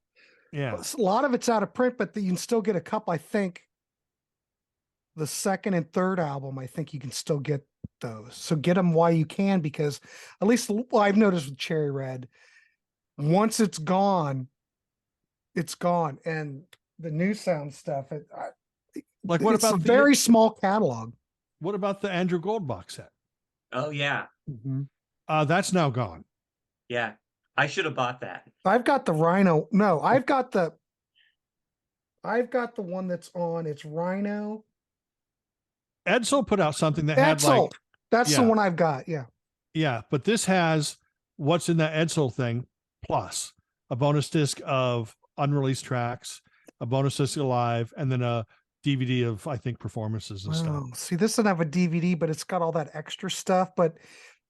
Yeah. A lot of it's out of print, but you can still get a couple. I think the second and third album, I think you can still get those. So get them while you can, because at least I've noticed with Cherry Red, once it's gone, it's gone. And the New Sound stuff, like what it's about a very small catalog. What about the Andrew Gold box set? Oh yeah. That's now gone. Yeah. I should have bought that. I've got the Rhino. No, I've got the one that's on. It's Rhino. Edsel put out something that had like, that's the one I've got. Yeah. Yeah. But this has what's in that Edsel thing, plus a bonus disc of unreleased tracks, a bonus disc of live, and then a DVD of, I think, performances and stuff. See, this doesn't have a DVD, but it's got all that extra stuff. But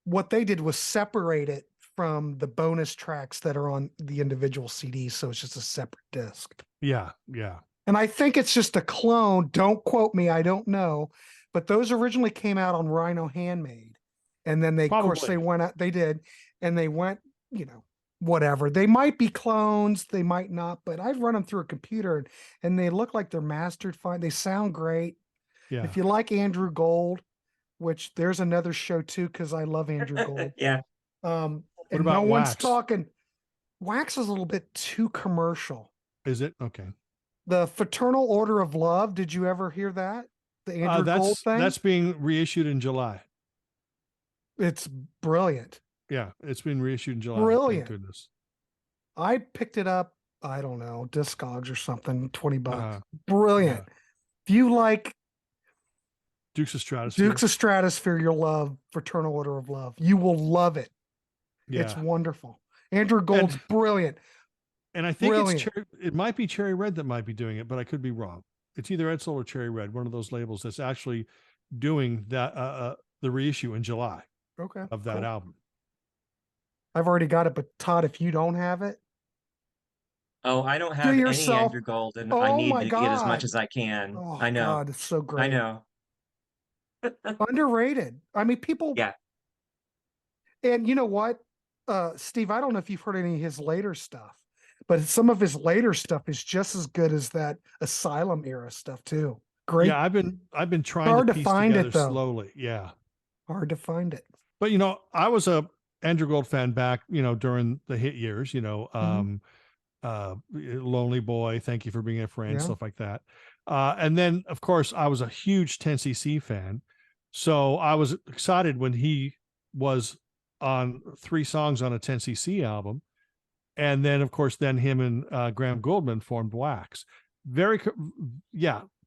what they did was separate it from the bonus tracks that are on the individual CDs. So it's just a separate disc. Yeah. Yeah. And I think it's just a clone. Don't quote me. I don't know. But those originally came out on Rhino Handmade. And then of course, they went out, they did. And they went, you know, whatever. They might be clones. They might not. But I've run them through a computer and they look like they're mastered fine. They sound great. Yeah. If you like Andrew Gold, which there's another show too, because I love Andrew Gold. Yeah. And no one's talking. Wax is a little bit too commercial. Is it? Okay. The Fraternal Order of Love. Did you ever hear that? The Andrew Gold thing? That's being reissued in July. It's brilliant. Yeah, it's been reissued in July. Brilliant. Thank goodness. I picked it up, I don't know, Discogs or something, $20. Brilliant. Yeah. If you like Dukes of Stratosphere, you'll love Fraternal Order of Love. You will love it. Yeah. It's wonderful. Andrew Gold's brilliant. And I think it might be Cherry Red that might be doing it, but I could be wrong. It's either Edsel or Cherry Red, one of those labels that's actually doing that the reissue in July of that album. I've already got it, but Todd, if you don't have it, Oh, I don't Do have any yourself. Andrew Gold, and I Oh need my to get as much God. as I can. Oh I know. God, it's so I great. know. Underrated. I mean, people, Yeah. and you know what, Steve, I don't know if you've heard any of his later stuff, but some of his later stuff is just as good as that Asylum era stuff too. Great. Yeah, I've been trying to Hard to piece find together it though. slowly. Yeah. Hard to find it. But I was a Andrew Gold fan back, during the hit years, Mhm. Lonely Boy, Thank You for Being a Friend, Yeah. stuff like that. And then of course I was a huge 10cc fan. So I was excited when he was on 3 songs on a 10cc album. And then of course, then him and Graham Gouldman formed Wax. Very,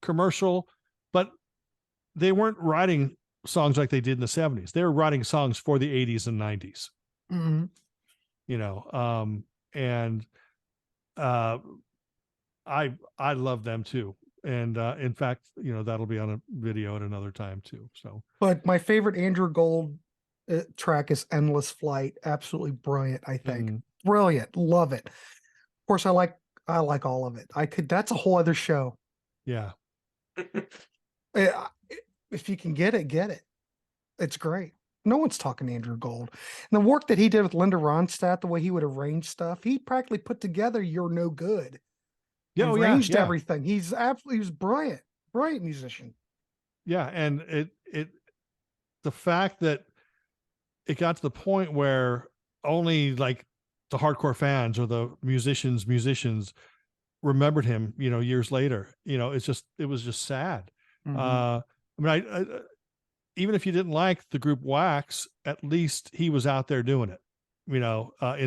commercial, but they weren't writing songs like they did in the 70s. They were writing songs for the 80s and 90s, Mhm. And I love them too. And in fact, that'll be on a video at another time too. So, But my favorite Andrew Gold track is Endless Flight. Absolutely brilliant, I think. Brilliant. Love it. Of course, I like all of it. That's a whole other show. yeah. Uh, If you can get it, get it. It's great. No one's talking Andrew Gold. And the work that he did with Linda Ronstadt, the way he would arrange stuff, he practically put together You're No Good. Yeah, Arranged yeah. everything. He was brilliant. Brilliant musician. Yeah. And the fact that it got to the point where only like the hardcore fans or the musicians remembered him, years later, it was just sad. Mhm. I mean, I even if you didn't like the group Wax, at least he was out there doing it. In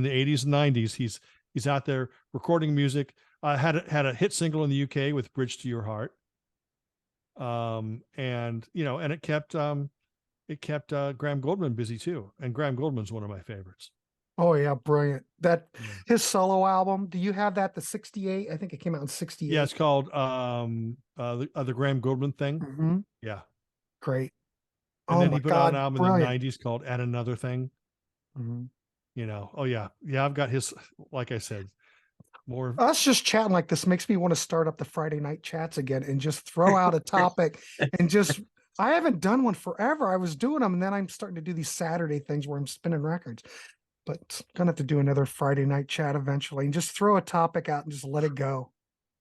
the 80s and 90s, he's out there recording music. Had a hit single in the UK with "Bridge to Your Heart," and it kept Graham Gouldman busy too. And Graham Gouldman's one of my favorites. Oh yeah, brilliant. That Yeah. his solo album. Do you have that? The 68? I think it came out in 68. Yeah, it's called the Graham Gouldman thing. Mhm. Yeah. Great. And Oh then my he put out an God, album in the brilliant. 90s called "Add Another Thing." Mhm. Oh yeah. Yeah, I've got his, like I said, more. Us just chatting like this makes me want to start up the Friday night chats again and just throw out a topic and just. I haven't done one forever. I was doing them, and then I'm starting to do these Saturday things where I'm spinning records. But gonna have to do another Friday night chat eventually and just throw a topic out and just let it go.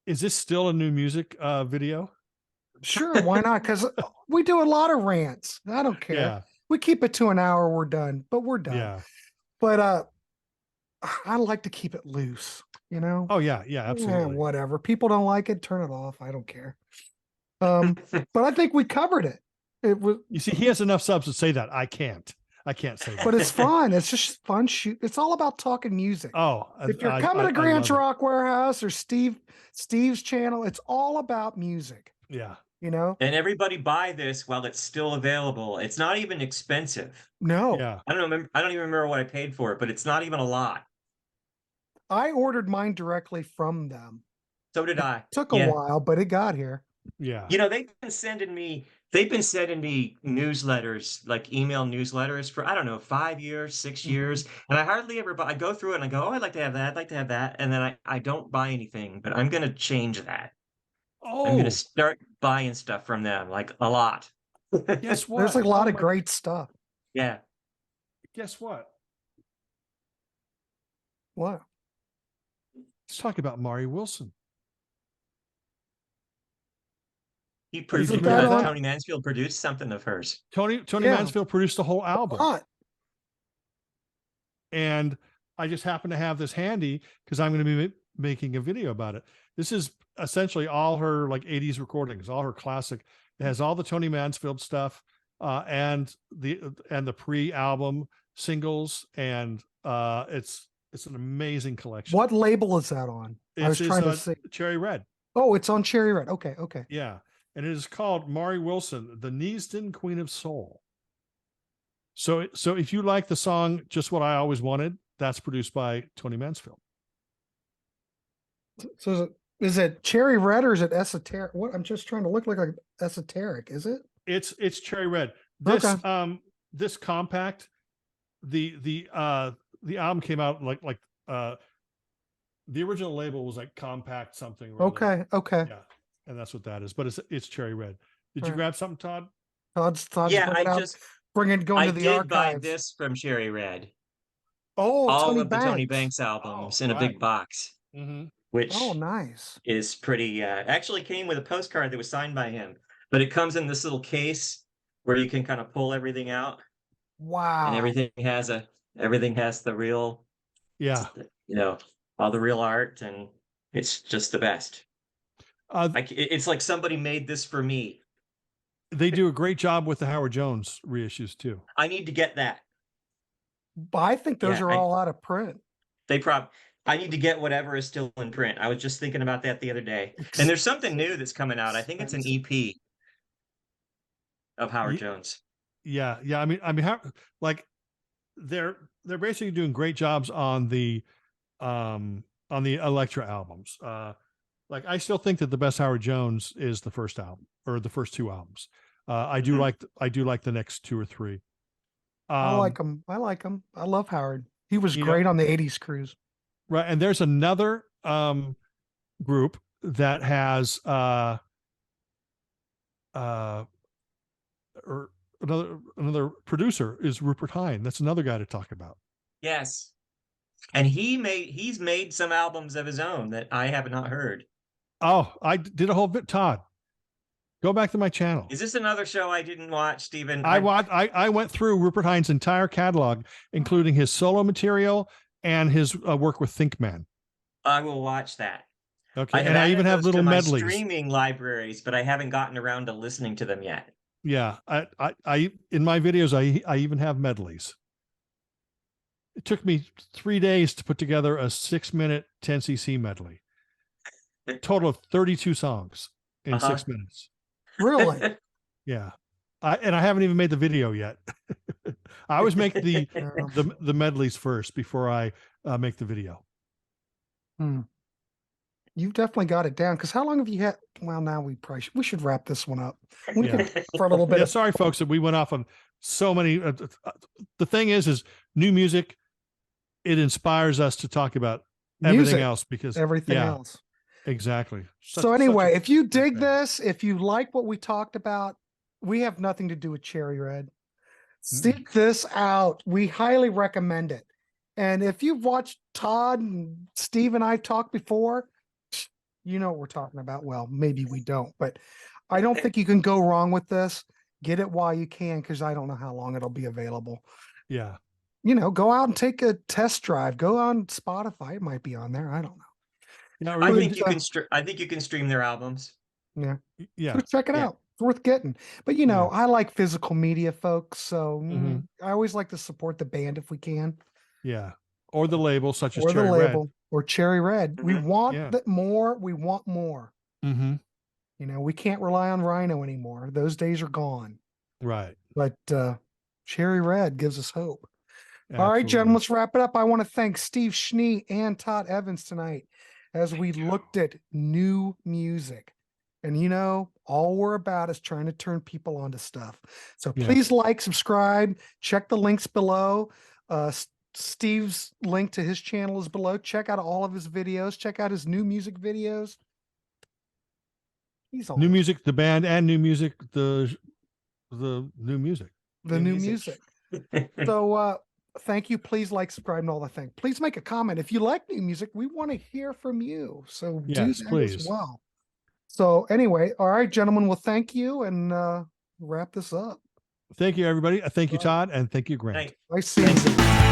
Is this still a new music video? Sure, why not? Because we do a lot of rants. I don't care. Yeah. We keep it to an hour, we're done, but we're done. Yeah. But I like to keep it loose, you know? Oh yeah. Yeah, absolutely. Whatever. People don't like it, turn it off. I don't care. But I think we covered it. It was You see, he has enough subs to say that. I can't say that. but it's fun. It's just fun shoot. It's all about talking music. Oh, If you're coming to Grant's Rock Warehouse or Steve's channel, it's all about music. Yeah. And everybody buy this while it's still available. It's not even expensive. No. Yeah. I don't even remember what I paid for it, but it's not even a lot. I ordered mine directly from them. So did I. Took a while, but it got here. Yeah. They've been sending me newsletters, like email newsletters for, I don't know, 5 years, 6 years. And I hardly ever buy. I go through it and I go, oh, I'd like to have that. I'd like to have that. And then I don't buy anything, but I'm going to change that. Oh, I'm going to start buying stuff from them, like a lot. Guess what? There's a lot of great stuff. Yeah. Guess what? What? Let's talk about Mari Wilson. He produced, Isn't that on- Tony Mansfield produced something of hers. Tony Yeah. Mansfield produced the whole album. What? And I just happen to have this handy because I'm going to be making a video about it. This is essentially all her like 80s recordings, all her classic. It has all the Tony Mansfield stuff and the pre-album singles, and it's an amazing collection. What label is that on? I was trying to see. Cherry Red. Oh, it's on Cherry Red. Okay. Yeah. And it is called Mari Wilson, the Neasden Queen of Soul. So if you like the song Just What I Always Wanted, that's produced by Tony Mansfield. So is it Cherry Red or is it esoteric? What, I'm just trying to look like esoteric. Is it? It's Cherry Red. This Okay. This compact, the album came out like The original label was like compact something. Or other. Okay. Yeah, and that's what that is. But it's cherry red. Did you Right. grab something, Todd? Todd's Yeah, going I to the did buy archives. this from Cherry Red. Oh, All Tony of the Tony Banks. Banks albums Oh, in a right. big box, which Oh, nice. is pretty. Actually, came with a postcard that was signed by him, but it comes in this little case where you can kind of pull everything out, Wow. and everything has the real, Yeah, all the real art, and it's just the best. It's like somebody made this for me. They do a great job with the Howard Jones reissues too. I need to get that. I think those are all out of print. I need to get whatever is still in print. I was just thinking about that the other day. And there's something new that's coming out. I think it's an EP of Howard Jones. Yeah. I mean, like they're basically doing great jobs on the Elektra albums. Like I still think that the best Howard Jones is the first album or the first two albums. I do like the next two or three. I like him. I love Howard. He was great on the 80s cruise. Right. And there's another group that has or another producer is Rupert Hine. That's another guy to talk about. Yes. And he's made some albums of his own that I have not heard. Oh, I did a whole bit. Todd, go back to my channel. Is this another show I didn't watch, Stephen? I went through Rupert Hine's entire catalog, including his solo material and his work with Thinkman. I will watch that. Okay, and I even have little medleys. Streaming libraries, but I haven't gotten around to listening to them yet. Yeah, I in my videos I even have medleys. It took me 3 days to put together a 6-minute 10cc medley. Total of 32 songs in 6 minutes. Really? Yeah. I haven't even made the video yet. I always make the medleys first before I make the video. You've definitely got it down. Because how long have you had? Well, now we should wrap this one up. We can for a little bit. Yeah, sorry, folks, that we went off on so many. The thing is new music. It inspires us to talk about everything else because everything else. Exactly. So anyway, if you dig this, if you like what we talked about, we have nothing to do with Cherry Red. Seek this out. We highly recommend it. And if you've watched Todd and Steve and I talk before, you know what we're talking about. Well, maybe we don't, but I don't think you can go wrong with this. Get it while you can, because I don't know how long it'll be available. Yeah. Go out and take a test drive. Go on Spotify. It might be on there. I don't know. I think you can stream their albums. Yeah. Yeah. Check it out. It's worth getting. But I like physical media, folks. So I always like to support the band if we can. Yeah. Or the label, such as Cherry Red. Or Cherry Red. We want more. We want more. We can't rely on Rhino anymore. Those days are gone. Right. But Cherry Red gives us hope. Absolutely. All right, gentlemen, let's wrap it up. I want to thank Steve Schnee and Todd Evans tonight as we looked at new music. And all we're about is trying to turn people onto stuff. So please like, subscribe, check the links below. Steve's link to his channel is below. Check out all of his videos. Check out his new music videos. He's all new music, the band, and new music, the new music. The new music. So thank you. Please like, subscribe, and all that thing. Please make a comment. If you like new music, we want to hear from you. So do that as well. So anyway, all right, gentlemen, well, thank you, and wrap this up. Thank you, everybody. Thank you, Todd, and thank you, Grant. Nice seeing you.